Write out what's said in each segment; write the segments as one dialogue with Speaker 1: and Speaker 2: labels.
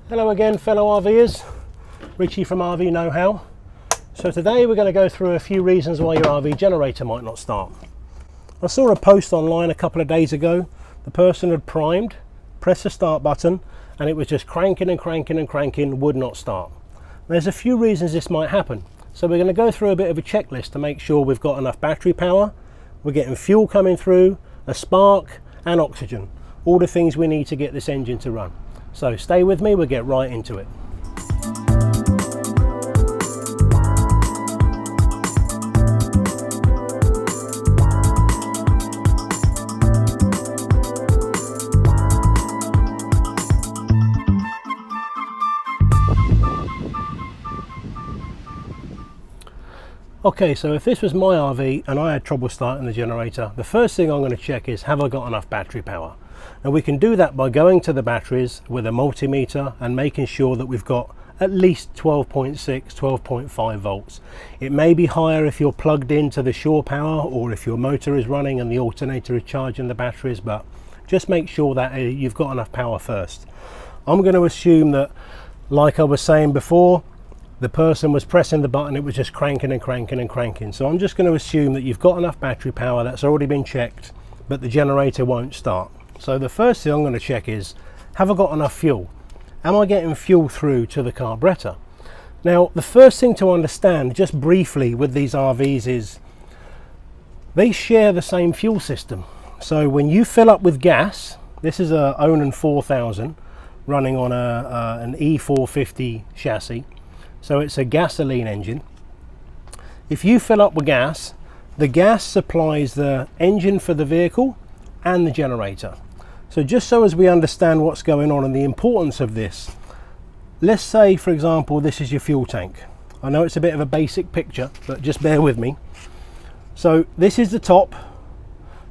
Speaker 1: Hello again, fellow RVers. Richie from RV Know-How. So today we're going to go through a few reasons why your RV generator might not start. I saw a post online a couple of days ago. The person had primed, pressed the start button, and it was just cranking and cranking and cranking, would not start. There's a few reasons this might happen. So we're going to go through a bit of a checklist to make sure we've got enough battery power, we're getting fuel coming through, a spark and oxygen. All the things we need to get this engine to run. So stay with me, we'll get right into it. Okay, so if this was my RV and I had trouble starting the generator, the first thing I'm going to check is, have I got enough battery power? And we can do that by going to the batteries with a multimeter and making sure that we've got at least 12.6, 12.5 volts. It may be higher if you're plugged into the shore power or if your motor is running and the alternator is charging the batteries, but just make sure that you've got enough power first. I'm going to assume that, like I was saying before, the person was pressing the button, it was just cranking and cranking and cranking. So I'm just going to assume that you've got enough battery power, that's already been checked, but the generator won't start. So the first thing I'm going to check is, have I got enough fuel? Am I getting fuel through to the carburetor? Now, the first thing to understand, just briefly with these RVs, is they share the same fuel system. So when you fill up with gas, this is a Onan 4000 running on an E450 chassis. So it's a gasoline engine. If you fill up with gas, the gas supplies the engine for the vehicle and the generator. So just so as we understand what's going on and the importance of this, let's say, for example, this is your fuel tank. I know it's a bit of a basic picture, but just bear with me. So this is the top.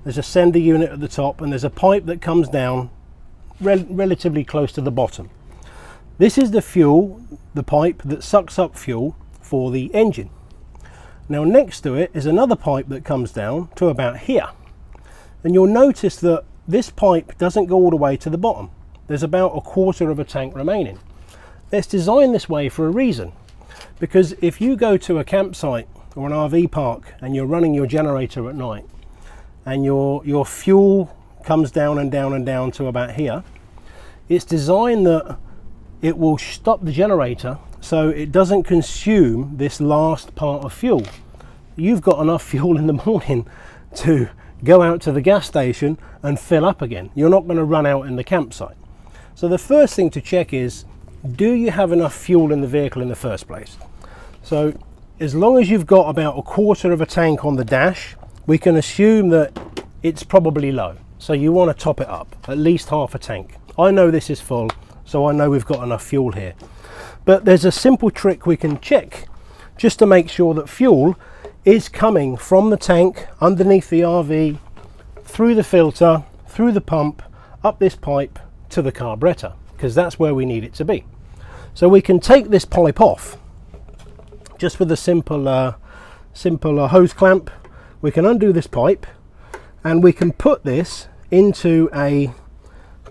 Speaker 1: There's a sender unit at the top, and there's a pipe that comes down relatively close to the bottom. This is the fuel, the pipe that sucks up fuel for the engine. Now next to it is another pipe that comes down to about here. And you'll notice that this pipe doesn't go all the way to the bottom. There's about a quarter of a tank remaining. It's designed this way for a reason. Because if you go to a campsite or an RV park and you're running your generator at night and your fuel comes down and down and down to about here, it's designed that it will stop the generator so it doesn't consume this last part of fuel. You've got enough fuel in the morning to go out to the gas station and fill up again. You're not going to run out in the campsite. So the first thing to check is, do you have enough fuel in the vehicle in the first place? So as long as you've got about a quarter of a tank on the dash, we can assume that it's probably low. So you want to top it up, at least half a tank. I know this is full, so I know we've got enough fuel here. But there's a simple trick we can check just to make sure that fuel is coming from the tank, underneath the RV, through the filter, through the pump, up this pipe to the carburetor, because that's where we need it to be. So we can take this pipe off just with a simple hose clamp. We can undo this pipe and we can put this into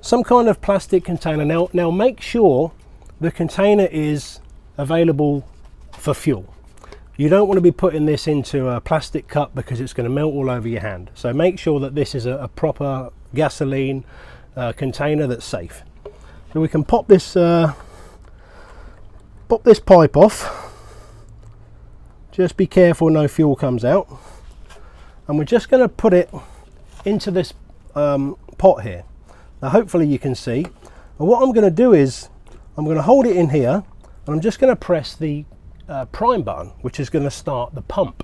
Speaker 1: some kind of plastic container. Now make sure the container is available for fuel. You don't want to be putting this into a plastic cup because it's going to melt all over your hand. So make sure that this is a proper gasoline container that's safe. So we can pop this pipe off. Just be careful no fuel comes out. And we're just going to put it into this pot here. Now hopefully you can see. And what I'm going to do is, I'm going to hold it in here and I'm just going to press the prime button, which is going to start the pump,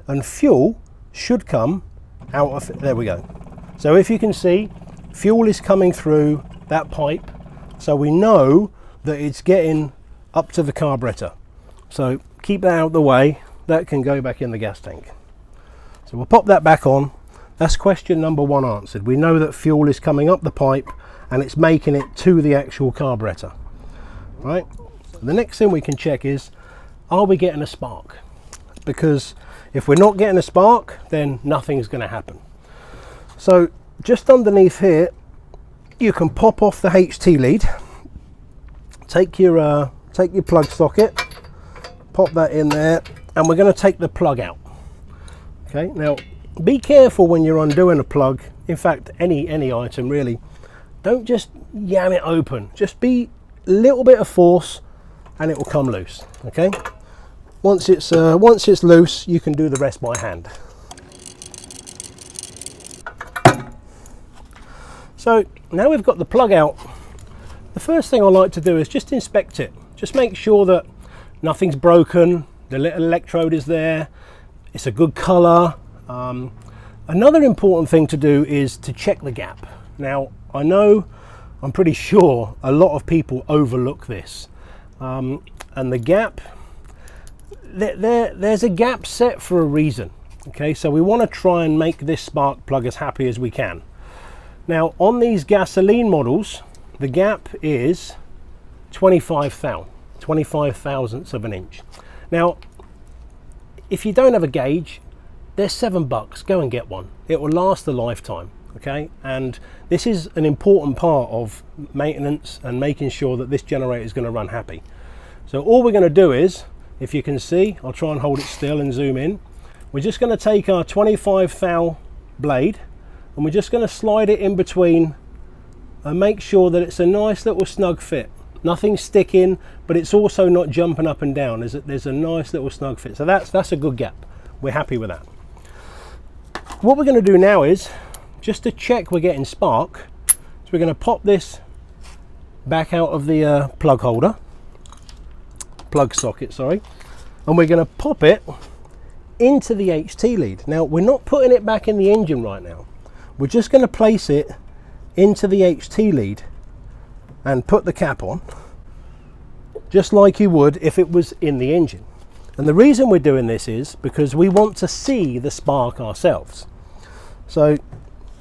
Speaker 1: and fuel should come out of it. There we go. So if you can see, fuel is coming through that pipe, so we know that it's getting up to the carburetor. So keep that out of the way, that can go back in the gas tank. So we'll pop that back on. That's question number one answered. We know that fuel is coming up the pipe and it's making it to the actual carburetor. Right, the next thing we can check is, are we getting a spark? Because if we're not getting a spark, then nothing's going to happen. So just underneath here, you can pop off the HT lead take your plug socket, pop that in there, and we're going to take the plug out. Okay, now be careful when you're undoing a plug. In fact, any item really, don't just yam it open. Just be a little bit of force and it will come loose. Okay, once it's loose, you can do the rest by hand. So now we've got the plug out, the first thing I like to do is just inspect it. Just make sure that nothing's broken, the little electrode is there, it's a good color. Another important thing to do is to check the gap. Now, I'm pretty sure a lot of people overlook this. And the gap, there's a gap set for a reason. Okay, so we want to try and make this spark plug as happy as we can. Now, on these gasoline models, the gap is 25 thousandths of an inch. Now, if you don't have a gauge, they're $7. Go and get one. It will last a lifetime. Okay, and this is an important part of maintenance and making sure that this generator is going to run happy. So all we're going to do is, if you can see, I'll try and hold it still and zoom in. We're just going to take our 25 thou blade and we're just going to slide it in between and make sure that it's a nice little snug fit. Nothing sticking, but it's also not jumping up and down. There's a nice little snug fit. So that's a good gap. We're happy with that. What we're going to do now is, just to check we're getting spark, so we're going to pop this back out of the plug socket, sorry, and we're going to pop it into the HT lead. Now, we're not putting it back in the engine right now. We're just going to place it into the HT lead and put the cap on, just like you would if it was in the engine. And the reason we're doing this is because we want to see the spark ourselves. So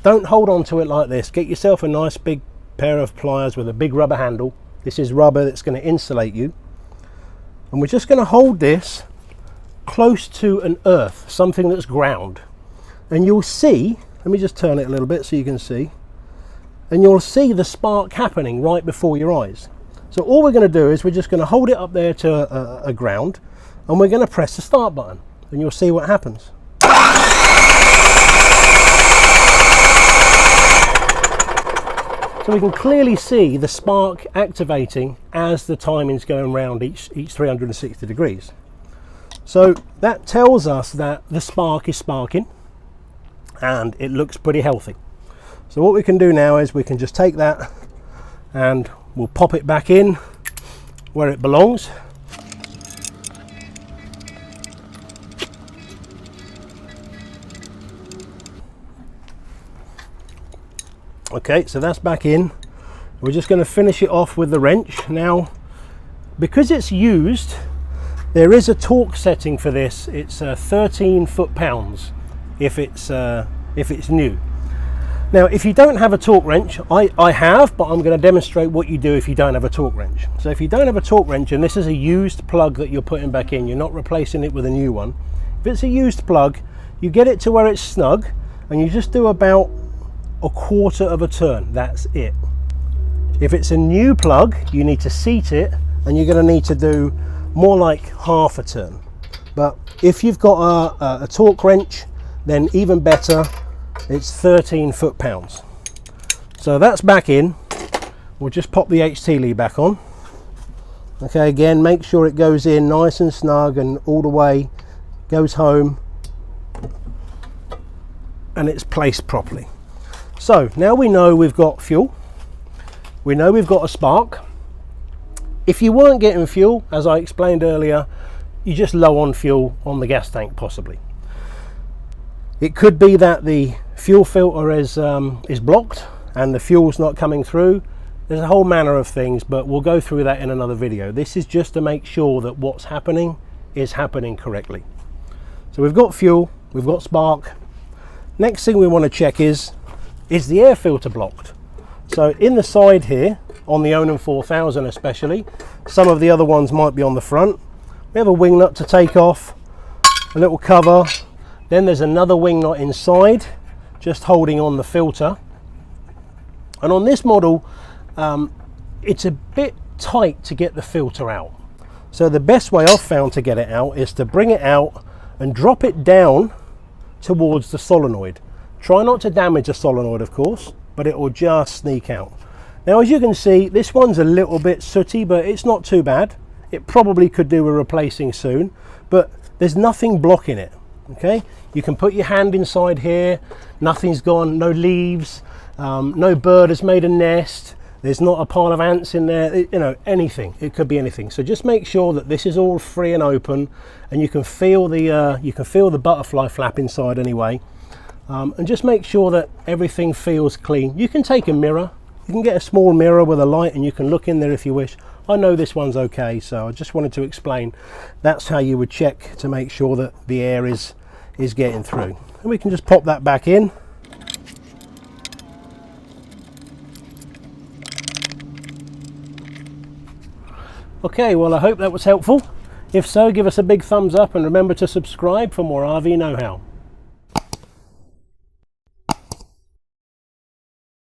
Speaker 1: don't hold on to it like this. Get yourself a nice big pair of pliers with a big rubber handle. This is rubber that's going to insulate you. And we're just going to hold this close to an earth, something that's ground. And you'll see, let me just turn it a little bit so you can see, and you'll see the spark happening right before your eyes. So all we're going to do is we're just going to hold it up there to a ground, and we're going to press the start button, and you'll see what happens. So we can clearly see the spark activating as the timing's going around each 360 degrees. So that tells us that the spark is sparking and it looks pretty healthy. So what we can do now is we can just take that and we'll pop it back in where it belongs. Okay, so that's back in. We're just going to finish it off with the wrench. Now, because it's used, there is a torque setting for this. It's 13 foot-pounds if it's new. Now, if you don't have a torque wrench, I have, but I'm going to demonstrate what you do if you don't have a torque wrench. So if you don't have a torque wrench and this is a used plug that you're putting back in, you're not replacing it with a new one. If it's a used plug, you get it to where it's snug and you just do about a quarter of a turn. That's it. If it's a new plug, you need to seat it and you're going to need to do more like half a turn. But if you've got a torque wrench, then even better, it's 13 foot-pounds. So that's back in. We'll just pop the HT lead back on. Okay, again, make sure it goes in nice and snug and all the way goes home and it's placed properly. So now we know we've got fuel, we know we've got a spark. If you weren't getting fuel, as I explained earlier, you're just low on fuel on the gas tank possibly. It could be that the fuel filter is blocked and the fuel's not coming through. There's a whole manner of things, but we'll go through that in another video. This is just to make sure that what's happening is happening correctly. So we've got fuel, we've got spark. Next thing we want to check is the air filter blocked? So in the side here, on the Onan 4000 especially, some of the other ones might be on the front, we have a wing nut to take off, a little cover, then there's another wing nut inside, just holding on the filter. And on this model, it's a bit tight to get the filter out. So the best way I've found to get it out is to bring it out and drop it down towards the solenoid. Try not to damage the solenoid, of course, but it will just sneak out. Now, as you can see, this one's a little bit sooty, but it's not too bad. It probably could do with replacing soon, but there's nothing blocking it. Okay, you can put your hand inside here, nothing's gone, no leaves, no bird has made a nest, there's not a pile of ants in there, you know, anything. It could be anything. So just make sure that this is all free and open, and you can feel the butterfly flap inside anyway. And just make sure that everything feels clean. You can take a mirror, you can get a small mirror with a light, and you can look in there if you wish. I know this one's okay, so I just wanted to explain that's how you would check to make sure that the air is getting through. And we can just pop that back in. Okay, well, I hope that was helpful. If so, give us a big thumbs up and remember to subscribe for more RV know-how.